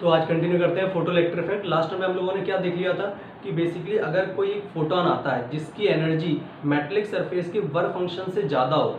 तो आज कंटिन्यू करते हैं फोटो इलेक्ट्रिक इफेक्ट। लास्ट में हम लोगों ने क्या देख लिया था कि बेसिकली अगर कोई एक फोटोन आता है जिसकी एनर्जी मेटेलिक सरफेस के वर्क फंक्शन से ज़्यादा हो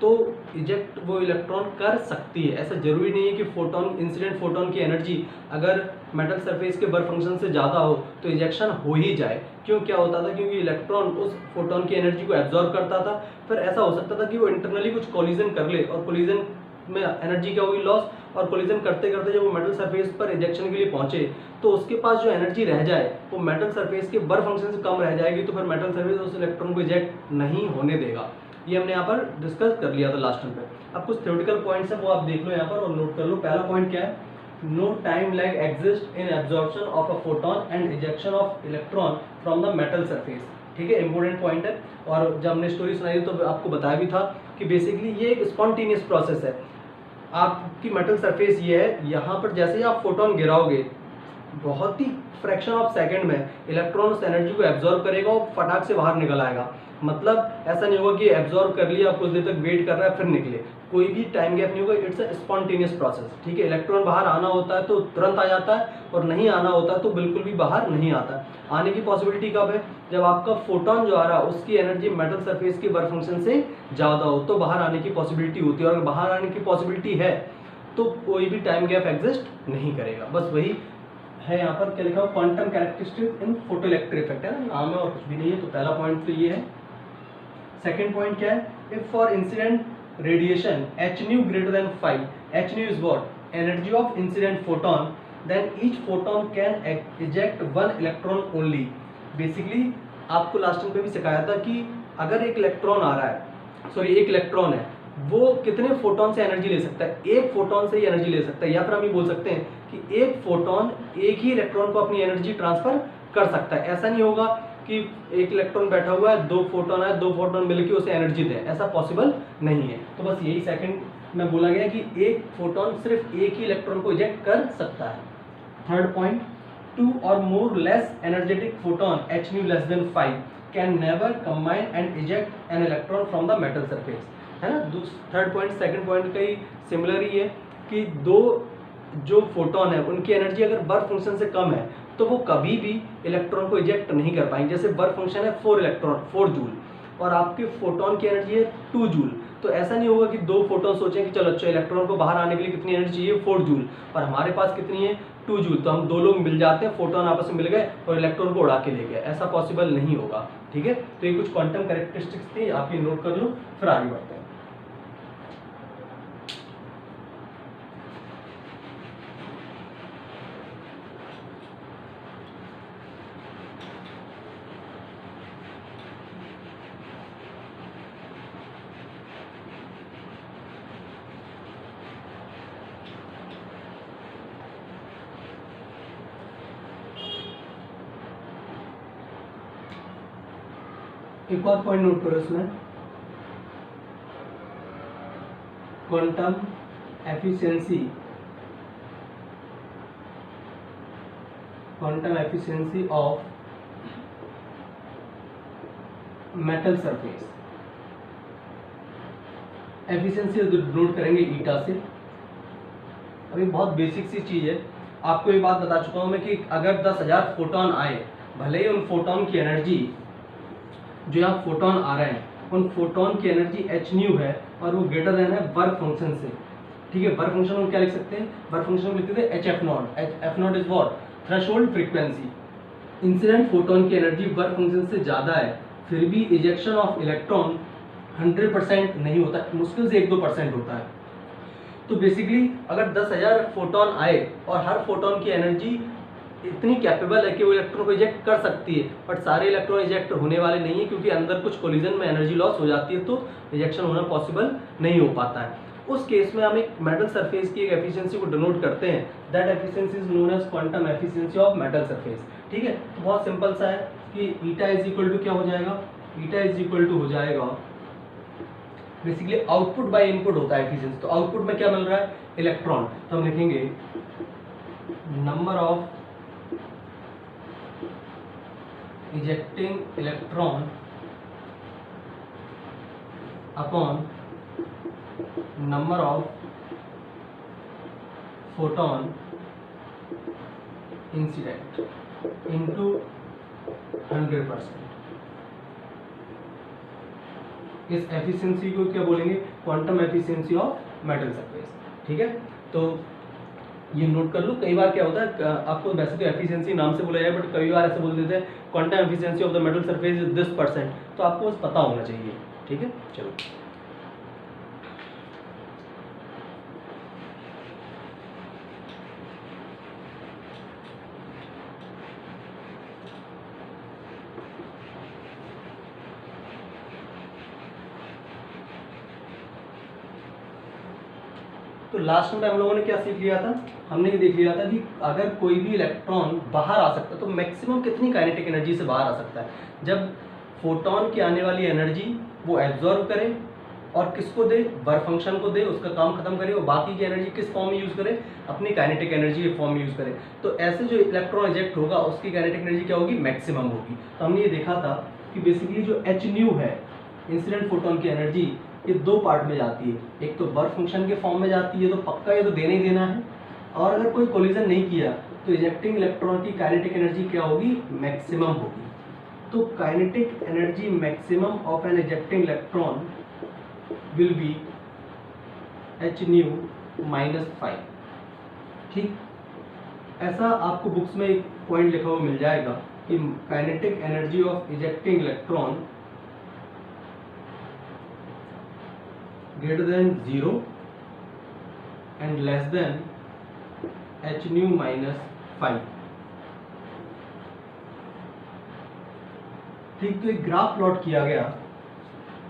तो इजेक्ट वो इलेक्ट्रॉन कर सकती है। ऐसा जरूरी नहीं है कि फोटोन इंसिडेंट फोटोन की एनर्जी अगर मेटल सरफेस के वर्क फंक्शन से ज़्यादा हो तो इजेक्शन हो ही जाए। क्यों, क्या होता था, क्योंकि इलेक्ट्रॉन उस फोटोन की एनर्जी को एब्जॉर्ब करता था। फिर ऐसा हो सकता था कि वो इंटरनली कुछ कोलिजन कर ले और कोलिजन में एनर्जी क्या होगी, लॉस, और कोलिजन करते करते जब वो मेटल सरफेस पर इजेक्शन के लिए पहुंचे तो उसके पास जो एनर्जी रह जाए वो मेटल सरफेस के वर्क फंक्शन से कम रह जाएगी, तो फिर मेटल सरफेस उस इलेक्ट्रॉन को इजेक्ट नहीं होने देगा। ये हमने यहाँ पर डिस्कस कर लिया था लास्ट टाइम पे। अब कुछ थ्योरेटिकल पॉइंट्स है वो आप देख लो यहाँ पर और नोट कर लो। पहला पॉइंट क्या है, no time lag exist in absorption of a photon and ejection of electron from the metal surface. ठीक है, इंपॉर्टेंट पॉइंट है। और जब हमने स्टोरी सुनाई तो आपको बताया भी था कि बेसिकली ये एक स्पॉन्टेनियस प्रोसेस है। आपकी मेटल सरफेस ये है, यहाँ पर जैसे ही आप फोटोन गिराओगे बहुत ही फ्रैक्शन ऑफ सेकंड में इलेक्ट्रॉन उस एनर्जी को एब्जॉर्ब करेगा और फटाक से बाहर निकल आएगा। मतलब ऐसा नहीं होगा कि एब्जॉर्ब कर लिया, कुछ देर तक वेट कर रहा है फिर निकले, कोई भी टाइम गैप नहीं होगा। It's a spontaneous process. ठीक है, इलेक्ट्रॉन बाहर आना होता है तो तुरंत आ जाता है और नहीं आना होता है तो बिल्कुल भी बाहर नहीं आता। आने की पॉसिबिलिटी कब है, जब आपका फोटोन जो आ रहा है उसकी एनर्जी मेटल सरफेस के वर्क फंक्शन से ज़्यादा हो तो बाहर आने की पॉसिबिलिटी होती है। और अगर बाहर आने की पॉसिबिलिटी है तो कोई भी टाइम गैप एग्जिस्ट नहीं करेगा। बस वही है यहाँ पर क्या लिखा हुआ, क्वांटम कैरेक्टरिस्टिक इन फोटो इलेक्ट्रिक इफेक्ट है ना, नाम है और कुछ भी नहीं है। तो पहला पॉइंट तो ये है। सेकेंड पॉइंट क्या है, if for incident radiation h nu greater than 5, h nu is what energy of incident photon, then each photon can eject one electron only। Basically आपको लास्ट टाइम पे भी सिखाया था कि अगर एक इलेक्ट्रॉन आ रहा है, सॉरी एक इलेक्ट्रॉन है, वो कितने फोटोन से एनर्जी ले सकता है, एक फोटोन से ही एनर्जी ले सकता है। या फिर हम ये बोल सकते हैं कि एक फोटोन एक ही इलेक्ट्रॉन को अपनी एनर्जी ट्रांसफर कर सकता है। ऐसा नहीं होगा कि एक इलेक्ट्रॉन बैठा हुआ है, दो फोटोन है, दो फोटोन मिलकर उसे एनर्जी दे, ऐसा पॉसिबल नहीं है। तो बस यही सेकंड में बोला गया कि एक फोटोन सिर्फ एक ही इलेक्ट्रॉन को इजेक्ट कर सकता है। थर्ड पॉइंट, टू और more less energetic photon h nu less than 5 can never combine and eject an electron from the metal surface, है ना। थर्ड पॉइंट सेकंड पॉइंट का ही सिमिलर ही है कि दो जो फोटोन है उनकी एनर्जी अगर वर्क फंक्शन से कम है तो वो कभी भी इलेक्ट्रॉन को इजेक्ट नहीं कर पाएंगे। जैसे वर्क फंक्शन है 4 जूल और आपके फोटोन की एनर्जी है 2 जूल, तो ऐसा नहीं होगा कि दो फोटोन सोचें कि चलो अच्छा इलेक्ट्रॉन को बाहर आने के लिए कितनी एनर्जी चाहिए 4 जूल और हमारे पास कितनी है 2 जूल, तो हम दो लोग मिल जाते हैं, फोटोन आपस में मिल गए और इलेक्ट्रॉन को उड़ा के ले गए। ऐसा पॉसिबल नहीं होगा। ठीक है, तो ये कुछ क्वांटम कैरेक्टरिस्टिक्स थी, आप ये नोट कर लो, फिर आगे बढ़ते हैं। एक और पॉइंट नोट करो इसमें, quantum efficiency, quantum efficiency of metal surface. Efficiency note करेंगे ईटा से। अभी बहुत बेसिक सी चीज है, आपको ये बात बता चुका हूं मैं कि अगर 10,000 फोटोन आए, भले ही उन फोटोन की एनर्जी, जो यहाँ फोटोन आ रहे हैं उन फोटोन की एनर्जी h nu है और वो ग्रेटर देन है वर्क फंक्शन से। ठीक है, वर्क फंक्शन को क्या लिख सकते हैं, वर्क फंक्शन को लिखते थे hf0, f0 is what, threshold frequency. Incident photon की एनर्जी वर्क फंक्शन से ज़्यादा है फिर भी इजेक्शन ऑफ इलेक्ट्रॉन 100% नहीं होता, मुश्किल से 1-2% होता है। तो बेसिकली अगर 10,000 फोटोन आए और हर फोटोन की एनर्जी इतनी कैपेबल है कि वो इलेक्ट्रॉन को इजेक्ट कर सकती है, बट सारे इलेक्ट्रॉन इजेक्ट होने वाले नहीं है क्योंकि अंदर कुछ कोलिजन में एनर्जी लॉस हो जाती है, तो इजेक्शन होना पॉसिबल नहीं हो पाता है। उस केस में हम एक मेटल सरफेस की एक एफिशिएंसी को डिनोट करते हैं, that efficiency is known as quantum efficiency of metal surface. ठीक है, तो बहुत सिंपल सा है कि ईटा इज इक्वल टू क्या हो जाएगा, ईटा इज इक्वल टू हो जाएगा बेसिकली आउटपुट बाय इनपुट होता है एफिशिएंसी। तो आउटपुट में क्या मिल रहा है, इलेक्ट्रॉन, तो हम लिखेंगे number of ejecting electron upon number of photon incident into 100%। इस एफिशिएंसी को क्या बोलेंगे? Quantum efficiency of metal surface. ठीक है, तो ये नोट कर लो। कई बार क्या होता है, आपको वैसे तो एफिशिएंसी नाम से बुलाया है, बट कई बार ऐसे बोल देते हैं quantum efficiency of the metal surface is this %, तो आपको बस पता होना चाहिए। ठीक है, चलो। तो लास्ट में हम लोगों ने क्या सीख लिया था? हमने ये देख लिया था कि अगर कोई भी इलेक्ट्रॉन बाहर आ सकता है तो मैक्सिमम कितनी काइनेटिक एनर्जी से बाहर आ सकता है? जब फोटोन की आने वाली एनर्जी वो एब्जॉर्ब करे और किसको दे? वर्क फंक्शन को दे, उसका काम खत्म करे, और बाकी की एनर्जी किस फॉर्म में यूज करे? अपनी काइनेटिक एनर्जी के फॉर्म में यूज करे। तो ऐसे जो इलेक्ट्रॉन इजेक्ट होगा उसकी काइनेटिक एनर्जी क्या होगी? मैक्सिमम होगी। तो हमने ये देखा था कि बेसिकली जो एच न्यू है, इंसिडेंट फोटोन की एनर्जी, ये दो पार्ट में जाती है। एक तो वर्क फंक्शन के फॉर्म में जाती है, तो पक्का ये तो देना ही देना है, और अगर कोई कोलिजन नहीं किया तो इजेक्टिंग इलेक्ट्रॉन की काइनेटिक एनर्जी क्या होगी? मैक्सिमम होगी। तो kinetic energy maximum of an ejecting electron will be H nu -5। ठीक, ऐसा आपको बुक्स में एक पॉइंट लिखा हुआ मिल जाएगा कि kinetic energy of ejecting electron greater than 0 and less than h nu -5। ठीक, तो एक ग्राफ प्लॉट किया गया।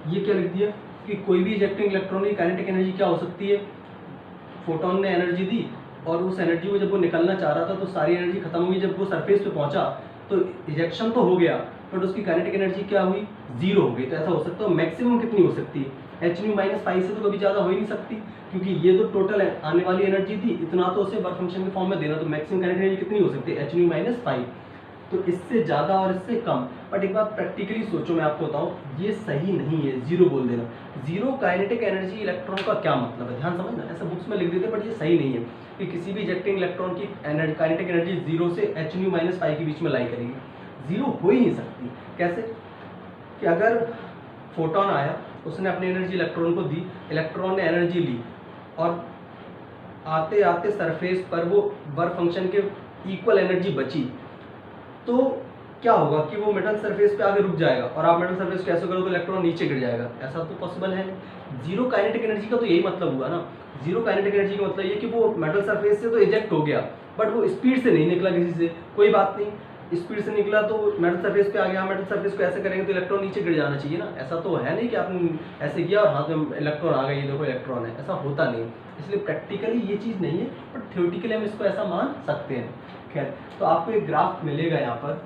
ये क्या लिख दिया कि कोई भी इजेक्टिंग इलेक्ट्रॉन की काइनेटिक एनर्जी क्या हो सकती है? फोटोन ने एनर्जी दी और उस एनर्जी को जब वो निकलना चाह रहा था तो सारी एनर्जी खत्म हुई। जब वो सरफेस पे पहुंचा तो इजेक्शन तो हो गया, बट उसकी काइनेटिक एनर्जी क्या हुई? 0 हो गई। तो ऐसा हो सकता है मैक्सिमम कितनी हो सकती है? एच न्यू -5 से तो कभी ज़्यादा हो ही नहीं सकती, क्योंकि ये तो टोटल आने वाली एनर्जी थी, इतना तो उसे वर्क फंक्शन के फॉर्म में देना। तो मैक्सिमम काइनेटिक एनर्जी कितनी हो सकती है? H nu -5। तो इससे ज़्यादा और इससे कम। बट एक बार प्रैक्टिकली सोचो, मैं आपको बताऊँ, ये सही नहीं है 0 बोल देना। 0 काइनेटिक एनर्जी इलेक्ट्रॉन का क्या मतलब है? ध्यान समझना, ऐसा बुक्स में लिख देते बट ये सही नहीं है कि किसी भी इजेक्टिंग इलेक्ट्रॉन की काइनेटिक एनर्जी 0 से एच न्यू -5 के बीच में लाई करेगी। 0 हो ही नहीं सकती। कैसे? कि अगर फोटोन आया, उसने अपनी एनर्जी इलेक्ट्रॉन को दी, इलेक्ट्रॉन ने एनर्जी ली, और आते आते सरफेस पर वो वर्क फंक्शन के इक्वल एनर्जी बची, तो क्या होगा कि वो मेटल सरफेस पे आगे रुक जाएगा, और आप मेटल सरफेस को ऐसे करो तो इलेक्ट्रॉन नीचे गिर जाएगा। ऐसा तो पॉसिबल है नहीं। 0 काइनेटिक एनर्जी का तो यही मतलब हुआ ना। 0 काइनेटिक एनर्जी का मतलब ये कि वो मेटल सरफेस से तो इजेक्ट हो गया, बट वो स्पीड से नहीं निकला किसी से। कोई बात नहीं, स्पीड से निकला तो मेटल सरफेस पे आ गया। मेटल सरफेस को ऐसे करेंगे तो इलेक्ट्रॉन नीचे गिर जाना चाहिए ना। ऐसा तो है नहीं कि आपने ऐसे किया और हाथ में इलेक्ट्रॉन आ गया, ये देखो इलेक्ट्रॉन है। ऐसा होता नहीं। इसलिए प्रैक्टिकली ये चीज़ नहीं है, बट थ्योरेटिकली हम इसको ऐसा मान सकते हैं। खैर, तो आपको एक ग्राफ मिलेगा यहाँ पर,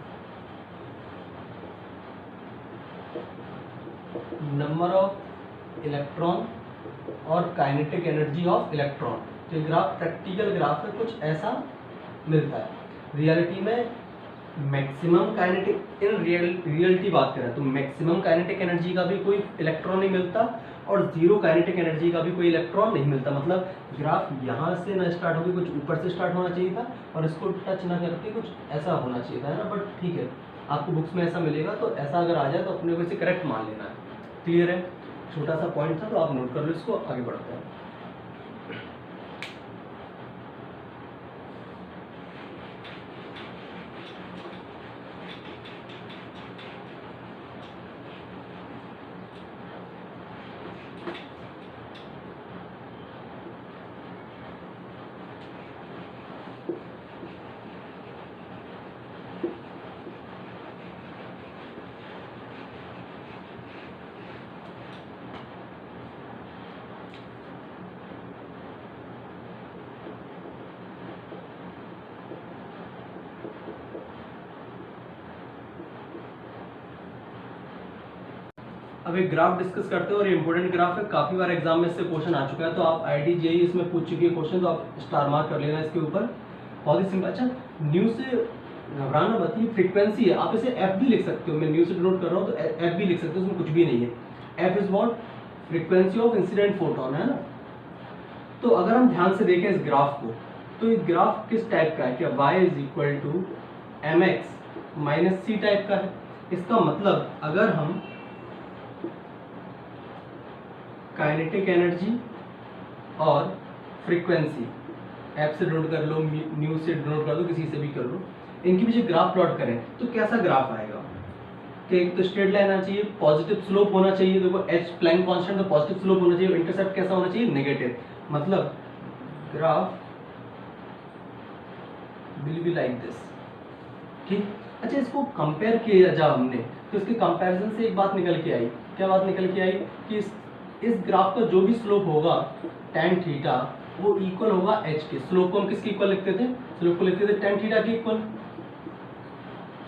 नंबर ऑफ इलेक्ट्रॉन और काइनेटिक एनर्जी ऑफ इलेक्ट्रॉन। तो ये ग्राफ प्रैक्टिकल ग्राफ है, कुछ ऐसा मिलता है। रियलिटी में मैक्सिमम काइनेटिक, इन रियलिटी बात करें तो मैक्सिमम काइनेटिक एनर्जी का भी कोई इलेक्ट्रॉन नहीं मिलता, और 0 काइनेटिक एनर्जी का भी कोई इलेक्ट्रॉन नहीं मिलता। मतलब ग्राफ यहाँ से ना स्टार्ट होकर कुछ ऊपर से स्टार्ट होना चाहिए था, और इसको टच ना करके कुछ ऐसा होना चाहिए था, है ना। बट ठीक है, आपको बुक्स में ऐसा मिलेगा, तो ऐसा अगर आ जाए तो अपने को इसे करेक्ट मान लेना है। क्लियर है? छोटा सा पॉइंट था, तो आप नोट कर लो इसको, आगे बढ़ते हैं। अब एक ग्राफ डिस्कस करते हैं, और ये इंपॉर्टेंट ग्राफ है, काफी बार एग्जाम में इससे क्वेश्चन आ चुका है। तो आप आईडी जेई इसमें पूछ चुकी है क्वेश्चन, तो आप स्टार मार्क कर लेना इसके ऊपर। बहुत ही सिंपल। अच्छा, न्यू से घबराना मत, ये फ्रीक्वेंसी है, आप इसे एफ भी लिख सकते हो। मैं न्यू से डिनोट कर रहा हूँ तो एफ भी लिख सकते हो, उसमें कुछ भी नहीं है। F is what? Frequency of incident photon, है ना। तो अगर हम ध्यान से देखें इस ग्राफ को, तो ये ग्राफ किस टाइप का है, क्या y is equal to mx minus C type का है। इसका मतलब अगर हम काइनेटिक एनर्जी और फ्रीक्वेंसी ऐप से डोनोट कर लो, न्यूज से डोनोट कर लो, किसी से भी कर लो, इनकी पीछे ग्राफ प्लॉट करें तो कैसा ग्राफ आएगा कि एक तो स्ट्रेट लाइन आना चाहिए, पॉजिटिव स्लोप होना चाहिए, देखो एच प्लैंक कांस्टेंट तो पॉजिटिव स्लोप होना चाहिए, इंटरसेप्ट कैसा होना चाहिए, नेगेटिव। मतलब graph will be like this, ठीक। अच्छा, इसको कंपेयर किया जा हमने तो इसके कंपैरिजन से एक बात निकल के आई, क्या बात निकल के आई कि इस ग्राफ का जो भी स्लोप होगा tan थीटा वो इक्वल होगा h के। स्लोप को हम किसके इक्वल लिखते थे, स्लोप को लिखते थे tan थीटा के इक्वल।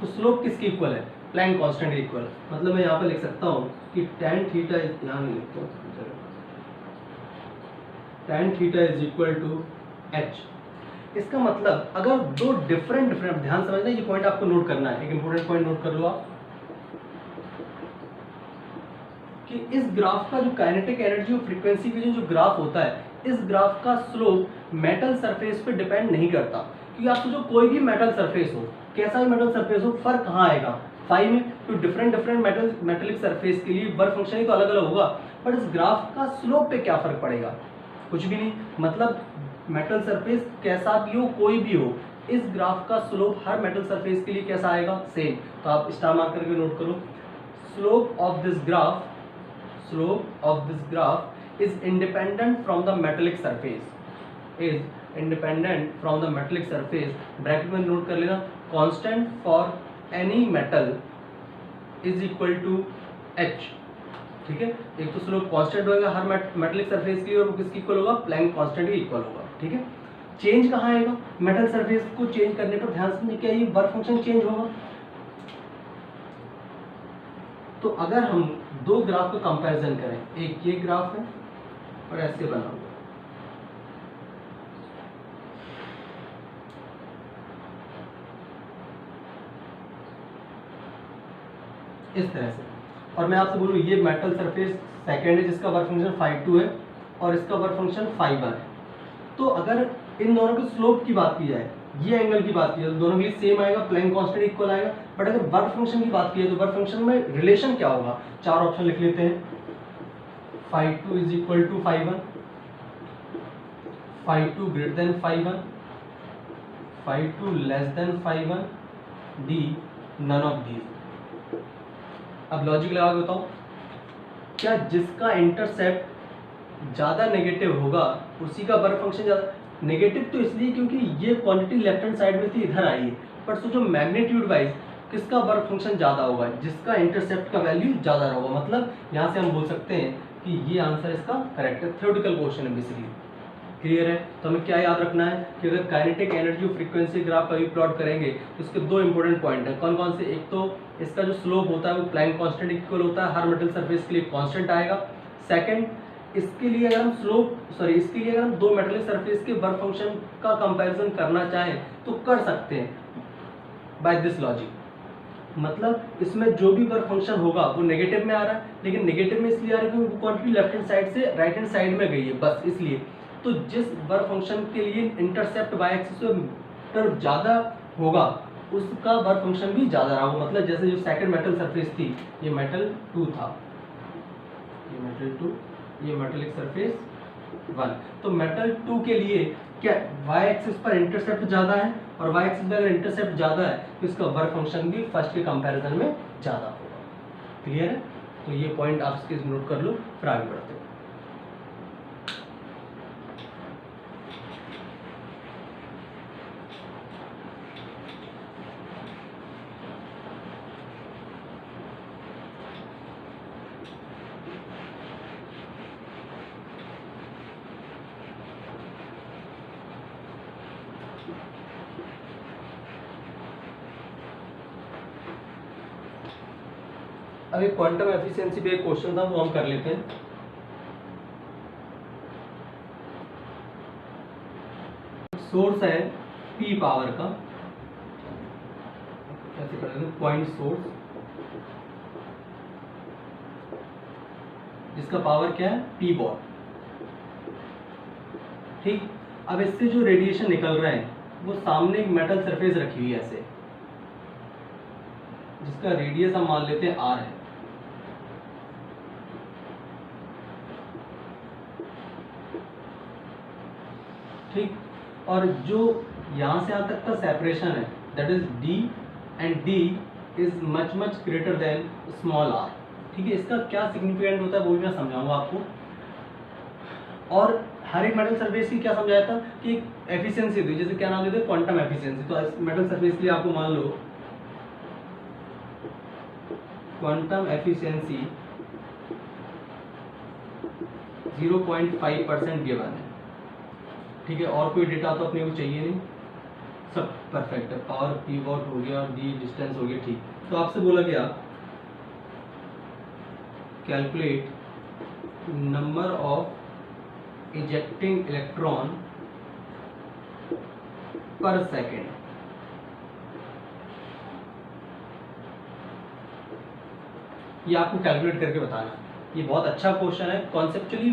तो स्लोप किसके इक्वल है, प्लैंक कांस्टेंट के इक्वल। मतलब मैं यहाँ पर लिख सकता हूँ कि tan थीटा, यहाँ नहीं लिखता हूँ, tan theta is equal to h। इसका मतलब अगर दो डिफरेंट ध्यान समझना, ये पॉइंट आपको नोट करना है, एक इंपॉर्टेंट पॉइंट नोट कर लो आप कि इस ग्राफ का जो काइनेटिक एनर्जी और फ्रीक्वेंसी के जो ग्राफ होता है, इस ग्राफ का स्लोप मेटल सरफेस पे डिपेंड नहीं करता। क्योंकि आप सोचो कोई भी मेटल सरफेस हो, कैसा भी मेटल सरफेस हो, फर्क कहाँ आएगा, फाई में। तो डिफरेंट मेटेलिक सरफेस के लिए वर्क फंक्शन ही तो अलग अलग होगा, बट इस ग्राफ का स्लोप पे क्या फर्क पड़ेगा, कुछ भी नहीं। मतलब मेटल सरफेस कैसा भी हो, कोई भी हो, इस ग्राफ का स्लोप हर मेटल सरफेस के लिए कैसा आएगा, सेम। तो आप स्टार मार्क करके नोट करो, slope of this graph is independent from the metallic surface, bracket में नोट कर लेना, constant for any metal is equal to h, ठीक है। एक तो स्लोप कांस्टेंट होगा हर मेटलिक सरफेस के लिए, और वो किसके इक्वल होगा, प्लैंक कांस्टेंट के इक्वल होगा, ठीक है। चेंज कहाँ आएगा, मेटल सरफेस को चेंज करने पर ध्यान से क्या ये वर्क फंक्शन चेंज होगा। तो अगर हम दो ग्राफ का कंपैरिजन करें, एक ये ग्राफ है और ऐसे बना हुआ, इस तरह से, और मैं आपसे बोलूँ ये मेटल सरफेस सेकेंड है जिसका वर्क फंक्शन φ2 है और इसका वर्क फंक्शन φ1 है। तो अगर इन दोनों के स्लोप की बात की जाए, ये एंगल की बात की जाए, तो दोनों के लिए सेम आएगा, प्लैंक कांस्टेंट इक्वल आएगा। बट अगर वर्क फंक्शन की बात की जाए तो वर्क फंक्शन में रिलेशन क्या होगा, चार ऑप्शन लिख लेते हैं, φ2 is equal to φ1, φ2 greater than φ1, φ2 less than φ1, D none of these. अब लॉजिक लगा के बताओ, क्या जिसका इंटरसेप्ट ज्यादा नेगेटिव होगा उसी का वर्क फंक्शन ज्यादा, नेगेटिव तो इसलिए क्योंकि ये क्वांटिटी लेफ्ट हैंड साइड में थी, इधर आई है, पर सोचो मैग्नीट्यूड वाइज किसका वर्क फंक्शन ज्यादा होगा, जिसका इंटरसेप्ट का वैल्यू ज्यादा होगा। मतलब यहाँ से हम बोल सकते हैं कि ये आंसर इसका करेक्ट है, थ्योरेटिकल क्वेश्चन है बेसिकली। क्लियर है। तो हमें क्या याद रखना है कि अगर काइनेटिक एनर्जी और फ्रीक्वेंसी ग्राफ कभी प्लॉट करेंगे तो इसके दो इंपॉर्टेंट पॉइंट है, कौन कौन से, एक तो इसका जो स्लोप होता है वो प्लैंक कांस्टेंट इक्वल होता है, हर मेटल सरफेस के लिए कांस्टेंट आएगा। सेकंड, इसके लिए अगर हम दो मेटलिक सरफेस के वर्क फंक्शन का कंपैरिजन करना चाहें तो कर सकते हैं बाय दिस लॉजिक। मतलब इसमें जो भी वर्क फंक्शन होगा वो नेगेटिव में आ रहा है, लेकिन नेगेटिव में इसलिए आ रहा है क्योंकि वो क्वांटिटी लेफ्ट हैंड साइड से राइट हैंड साइड में गई है, बस इसलिए। तो जिस वर्क फंक्शन के लिए इंटरसेप्ट वाई एक्सिस पर ज्यादा होगा उसका वर्क फंक्शन भी ज्यादा रहा होगा। मतलब जैसे जो सेकंड मेटल सरफेस थी, ये मेटल 2 था, ये मेटल 2, ये मेटलिक सरफेस 1। तो मेटल 2 के लिए क्या वाई एक्सिस पर इंटरसेप्ट ज्यादा है, और वाई एक्सिस पर अगर इंटरसेप्ट ज्यादा है तो इसका वर्क फंक्शन भी फर्स्ट के कंपैरिजन में ज्यादा होगा। क्लियर है। तो ये पॉइंट आप इसके नोट कर लो, फिर आगे बढ़ते हैं। अब एक क्वांटम एफिशिएंसी पे एक क्वेश्चन था, वो हम कर लेते हैं। सोर्स है p पावर का, कैसे कर लेते हैं, पॉइंट सोर्स जिसका पावर क्या है p वॉट, ठीक। अब इससे जो रेडिएशन निकल रहा है वो सामने एक मेटल सरफेस रखी हुई है ऐसे, जिसका रेडियस हम मान लेते हैं r है। ठीक, और जो यहाँ से यहाँ तक का सेपरेशन है that is d, and d is much much greater than small r। ठीक है, इसका क्या सिग्निफिकेंट होता है वो भी मैं समझाऊंगा आपको। और हर एक मेटल सरफेस की क्या समझाया था कि एफिशिएंसी थी, जैसे क्या नाम देते हैं, क्वांटम एफिशिएंसी। तो इस मेटल सरफेस के लिए आपको मान लो क्वांटम एफिशिएंसी 0.5% गिवन है। ठीक है, और कोई डेटा तो अपने को चाहिए नहीं, सब परफेक्ट है। पावर पी वॉट हो गया, डी डिस्टेंस हो गया। ठीक, तो आपसे बोला गया calculate number of ejecting electron पर सेकेंड। ये आपको कैलकुलेट करके बताना। ये बहुत अच्छा क्वेश्चन है, कॉन्सेप्चुअली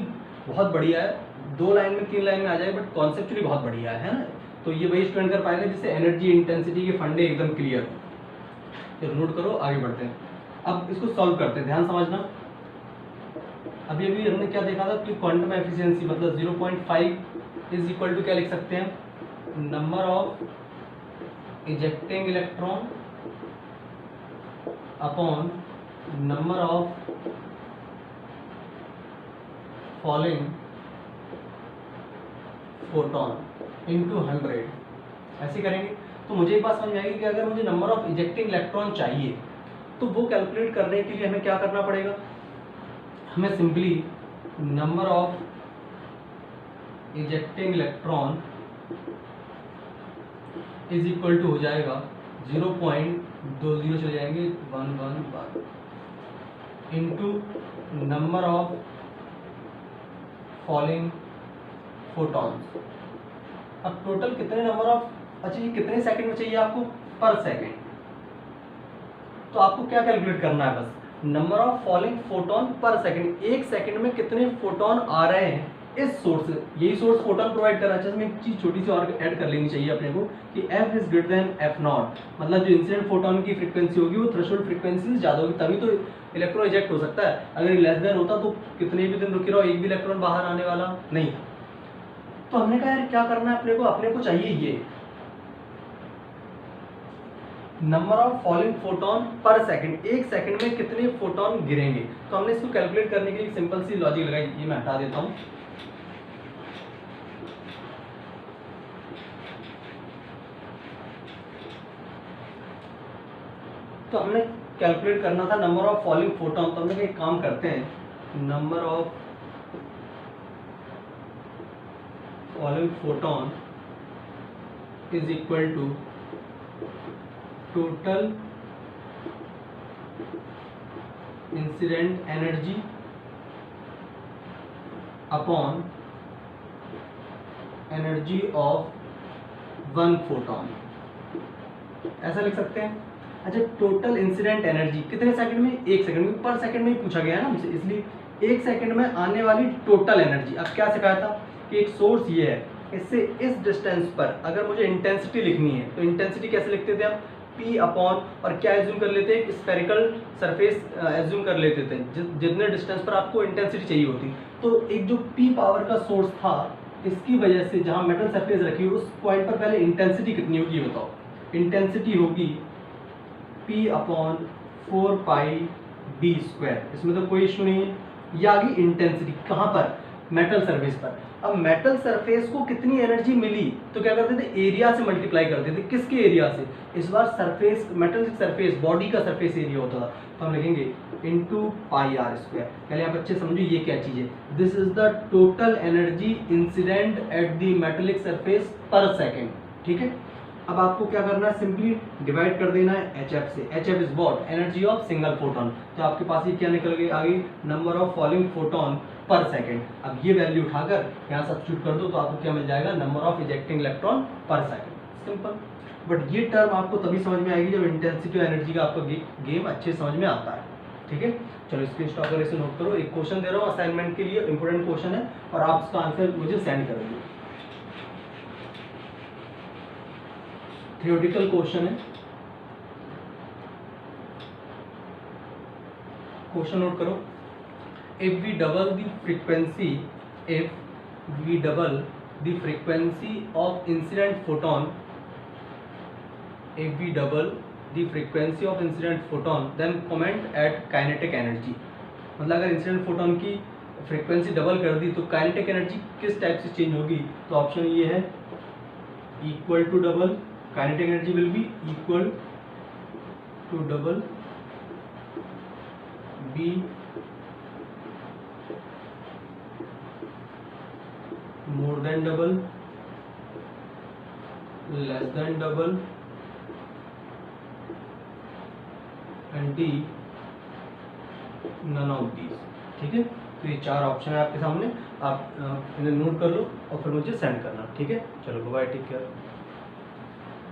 बहुत बढ़िया है, 2 लाइन में 3 लाइन में आ जाए, बट कॉन्सेप्चुअली बहुत बढ़िया है ना। तो ये वही स्टूडेंट कर पाएगा जिससे एनर्जी इंटेंसिटी के फंडे एकदम क्लियर हो। तो नोट करो, आगे बढ़ते हैं। अब इसको सॉल्व करते हैं, ध्यान समझना। अभी हमने क्या देखा था कि क्वांटम एफिशिएंसी मतलब 0.5 इज इक्वल टू क्या लिख सकते हैं, number of ejecting electron upon number of falling photon into 100। ऐसे करेंगे तो मुझे एक बात समझ में आएगी कि अगर मुझे नंबर ऑफ इजेक्टिंग इलेक्ट्रॉन चाहिए तो वो कैलकुलेट करने के लिए हमें क्या करना पड़ेगा, हमें simply number of ejecting electron is equal to हो जाएगा 0.20 चले जाएंगे 111 into number of falling photons. अब टोटल कितने नंबर ऑफ, अच्छा ये कितने सेकंड में चाहिए आपको, पर सेकंड। तो आपको क्या कैलकुलेट करना है, बस नंबर ऑफ फॉलिंग फोटोन पर सेकंड, एक सेकंड में कितने फोटोन आ रहे हैं इस सोर्स से। यही सोर्स फोटोन प्रोवाइड कर रहा है। इसमें एक चीज छोटी सी और ऐड कर लेनी चाहिए अपने को कि f is greater than f not, मतलब जो इंसिडेंट फोटोन की फ्रीक्वेंसी होगी वो थ्रेशोल्ड फ्रीक्वेंसी से ज्यादा होगी, तभी तो इलेक्ट्रॉन इजेक्ट हो सकता है। अगर लेस देन होता तो कितने भी दिन रुके रहो एक भी इलेक्ट्रॉन बाहर आने वाला नहीं। तो हमने कहा यार क्या करना है अपने को चाहिए ये नंबर ऑफ फॉलिंग फोटोन पर सेकंड, एक सेकंड में कितने फोटोन गिरेंगे। तो हमने इसको कैलकुलेट करने के लिए सिंपल सी लॉजिक लगाई, ये मैं हटा देता हूं। तो हमने कैलकुलेट करना था नंबर ऑफ फॉलिंग फोटोन, तो हमने एक काम करते हैं, number of falling photon is equal to total incident energy upon energy of 1 photon, ऐसा लिख सकते हैं। अच्छा, टोटल इंसिडेंट एनर्जी कितने सेकंड में, एक सेकंड में, पर सेकंड में ही पूछा गया है ना हमसे, इसलिए एक सेकंड में आने वाली टोटल एनर्जी। अब क्या सिखाया था कि एक सोर्स ये है, इससे इस डिस्टेंस पर अगर मुझे इंटेंसिटी लिखनी है तो इंटेंसिटी कैसे लिखते थे हम, P अपॉन, और क्या एज्यूम कर लेते हैं, स्फेरिकल सरफेस एज्यूम कर लेते थे, जितने डिस्टेंस पर आपको इंटेंसिटी चाहिए होती। तो एक जो P पावर का सोर्स था, इसकी वजह से जहां मेटल सरफेस रखी है उस पॉइंट पर पहले इंटेंसिटी कितनी होगी बताओ। इंटेंसिटी होगी P अपॉन 4 पाई d स्क्वायर, इसमें तो कोई इशू नहीं है। ये आ गई इंटेंसिटी, कहाँ पर, मेटल सरफेस पर। अब मेटल सरफेस को कितनी एनर्जी मिली तो क्या करते थे, एरिया से मल्टीप्लाई करते थे। किसके एरिया से, इस बार सरफेस, मेटल सरफेस, बॉडी का सरफेस एरिया होता था, तो हम लिखेंगे इनटू पाई आर स्क्वायर। पहले आप अच्छे समझो ये क्या चीज है, this is the total energy incident at the metallic surface पर सेकेंड। ठीक है, अब आपको क्या करना है, सिंपली डिवाइड कर देना है HF से। HF is what, energy of single photon. तो आपके पास ये क्या निकल गई, आ गई नंबर ऑफ फॉलिंग फोटोन पर सेकंड। अब ये वैल्यू उठाकर यहाँ सब्स्टिट्यूट कर दो तो आपको क्या मिल जाएगा, नंबर ऑफ इजेक्टिंग इलेक्ट्रॉन पर सेकंड। सिंपल, बट ये टर्म आपको तभी समझ में आएगी जब इंटेंसिटी और एनर्जी का आपका गेम अच्छे समझ में आता है। ठीक है, चलो स्क्रीन शॉट कर इसे नोट करो। एक क्वेश्चन दे रहा हूँ असाइनमेंट के लिए, इंपॉर्टेंट क्वेश्चन है और आप इसका आंसर मुझे सेंड करोगे। थियोरेटिकल क्वेश्चन है, क्वेश्चन नोट करो। If we double the frequency, if we double the frequency of incident photon, if we double the frequency of incident photon then comment at kinetic energy। मतलब अगर incident photon की frequency double कर दी तो kinetic energy किस type से change होगी? तो ऑप्शन ये है equal to double, kinetic energy will be equal to double, B more than double, less than double, and D none of these. ठीक है, तो ये 4 ऑप्शन है आपके सामने, आप इन्हें नोट कर लो और फिर मुझे सेंड करना। ठीक है, चलो बाय, टेक केयर।